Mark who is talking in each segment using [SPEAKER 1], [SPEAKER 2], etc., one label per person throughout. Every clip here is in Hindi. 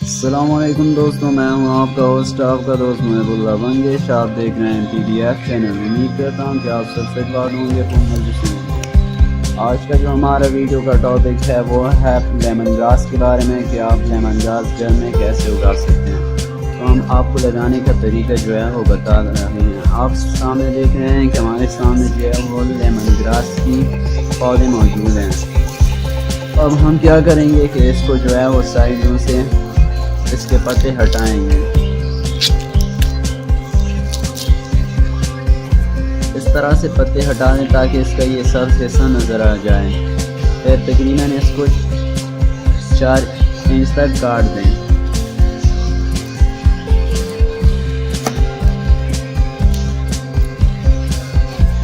[SPEAKER 1] अस्सलामुअलैकुम दोस्तों, मैं हूं आपका होस्ट, आपका दोस्त महबूबुल्लाह बंगेश। आप देख रहे हैं PDF चैनल। उम्मीद करता हूं कि आप सबसे बात होंगे आज का जो हमारा वीडियो का टॉपिक है वो है लेमन ग्रास के बारे में कि आप लेमन ग्रास घर में कैसे उगा सकते हैं। तो हम आपको लगाने का तरीका जो है वो बता रहे हैं। आप सामने देख रहे हैं कि हमारे सामने जो है वो लेमन ग्रास की पौधे मौजूद हैं। अब हम क्या करेंगे कि इसको जो है वो साइडों से इसके पत्ते हटाएंगे। इस तरह से पत्ते हटा दें ताकि इसका ये सब हिस्सा नज़र आ जाए। फिर तकरीबन इसको 4 इंच तक काट दें।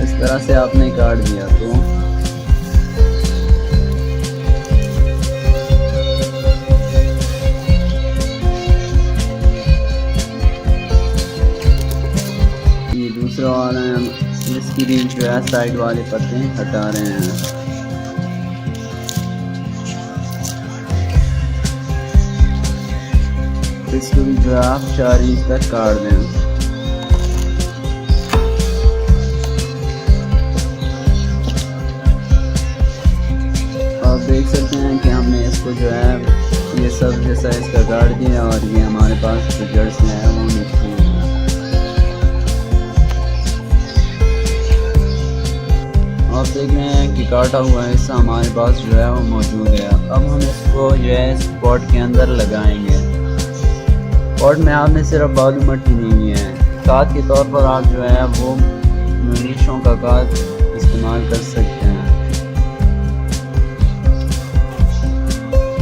[SPEAKER 1] इस तरह से आपने काट दिया तो दूसरा वाला इसकी भी जो है साइड वाले पत्ते हटा रहे हैं। इसको भी जो है आप 4 इंच तक काट दें। आप देख सकते हैं कि हमने इसको जो है ये सब जैसा इसका काट दिया और ये हमारे पास जो जड़ से है वो निकली है। आप देख रहे हैं कि काटा हुआ हिस्सा हमारे पास जो है वो मौजूद है। अब हम इसको जो है इस पॉट के अंदर लगाएंगे। पॉट में आपने सिर्फ बालू मट्टी नहीं है, खाद के तौर पर आप जो है वो न्यूट्रिशों का खाद इस्तेमाल कर सकते हैं।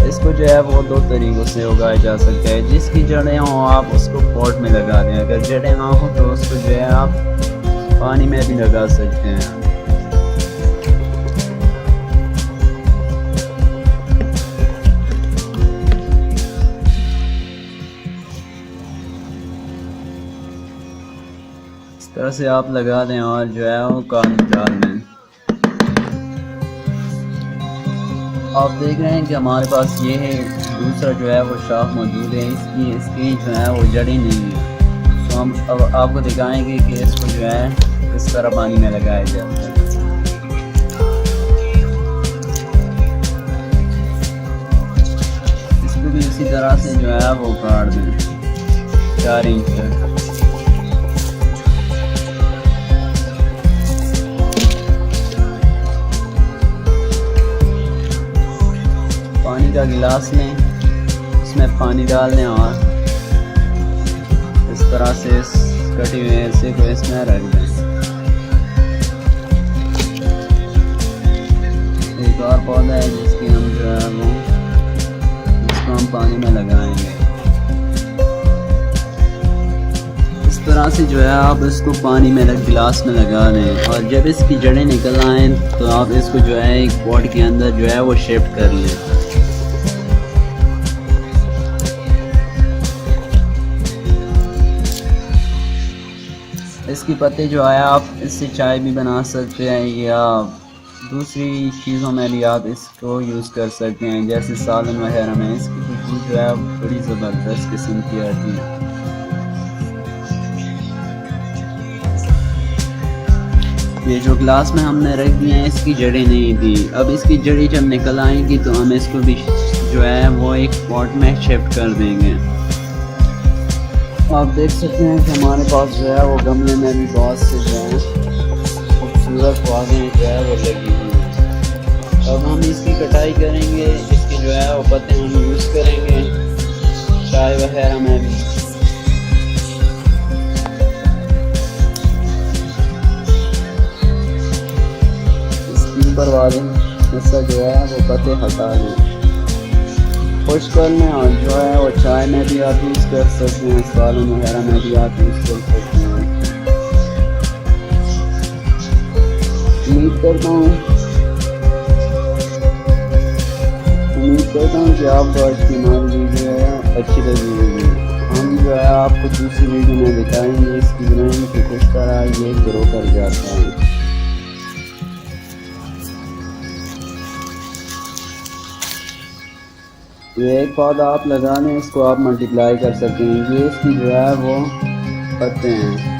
[SPEAKER 1] इसको जो है वो 2 तरीक़ों से उगाया जा सकता है। जिसकी जड़ें हों आप उसको पॉट में लगा दें, अगर जड़ें ना हो तो उसको जो है आप पानी में भी लगा सकते हैं। इस तरह से आप लगा दें और जो है वो काम डाल दें। आप देख रहे हैं कि हमारे पास ये है दूसरा जो है वो शाख मौजूद है। इसकी जो है वो जड़ी नहीं है। तो हम अब आपको दिखाएंगे कि इसको जो है इस तरह पानी में लगाया जाता है। इसको भी इसी तरह से जो है वो काट दें 4 इंच तक। पानी का गिलास लें, उसमें पानी डाल दें और इस तरह से इस कटी हुए हिस्से को इसमें रख दें। एक और पौधा है जिसकी हम जो है वो इसको हम पानी में लगाएंगे। इस तरह से जो है आप इसको पानी में गिलास में लगा दें और जब इसकी जड़ें निकल आएँ तो आप इसको जो है एक पॉट के अंदर जो है वो शिफ्ट कर लें। इसकी पत्ते जो है आप इससे चाय भी बना सकते हैं या दूसरी चीज़ों में भी आप इसको यूज़ कर सकते हैं, जैसे सालन वगैरह में इसकी खुशबू जो है बड़ी ज़बरदस्त किस्म की आती है। ये जो ग्लास में हमने रख दिए हैं इसकी जड़ें नहीं थी। अब इसकी जड़ी जब निकल आएंगी तो हम इसको भी जो है वो एक पॉट में शिफ्ट कर देंगे। आप देख सकते हैं कि हमारे पास जो है वो गमले में भी बहुत से जो है खूबसूरत पौधे जो है वो लगी हुई हैं। अब हम इसकी कटाई करेंगे, इसकी जो है वो पत्ते हम यूज़ करेंगे चाय वगैरह में भी। इसके ऊपर वाले हिस्सा जो है वो पत्ते हटा दें। खुश करने और जो है वो चाय में भी आप यूज़ कर सकते हैं, सालन वगैरह में भी आप यूज़ कर सकते हैं। उम्मीद करता हूँ कि आपको आज की हमारी वीडियो है अच्छी लगी होगी। हम जो है आपको दूसरी वीडियो में दिखाएंगे इसकी ग्रोइंग कि किस तरह ये ग्रो कर जाता है। ये एक पौधा आप लगा लें, इसको आप मल्टीप्लाई कर सकते हैं। ये इसकी जो है वो पत्ते हैं।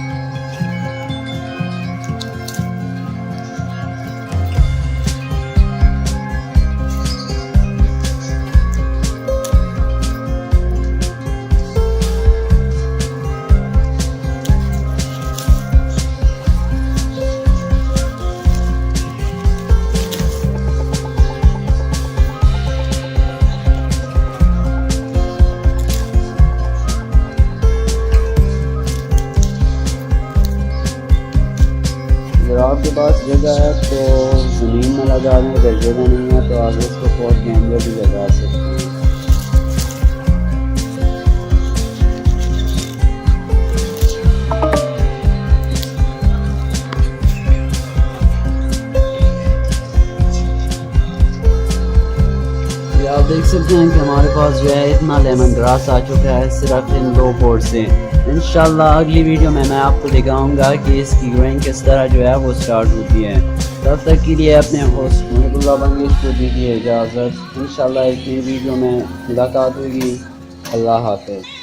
[SPEAKER 1] अगर आपके पास जगह है तो ज़मीन में लगा दें, अगर जगह नहीं है तो आप इसको पॉट के अंदर भी लगा सकते हैं। ये आप देख सकते हैं कि हमारे पास जो है इतना लेमन ग्रास आ चुका है सिर्फ इन 2 पॉट से। इंशाल्लाह अगली वीडियो में मैं आपको दिखाऊंगा कि इसकी ग्रोइंग किस तरह जो है वो स्टार्ट होती है। तब तक के लिए अपने होस्ट मुनीबुल्लाह बंगेश को दीजिए इजाज़त। इंशाल्लाह एक नई वीडियो में मुलाकात होगी। अल्लाह हाफ़िज़।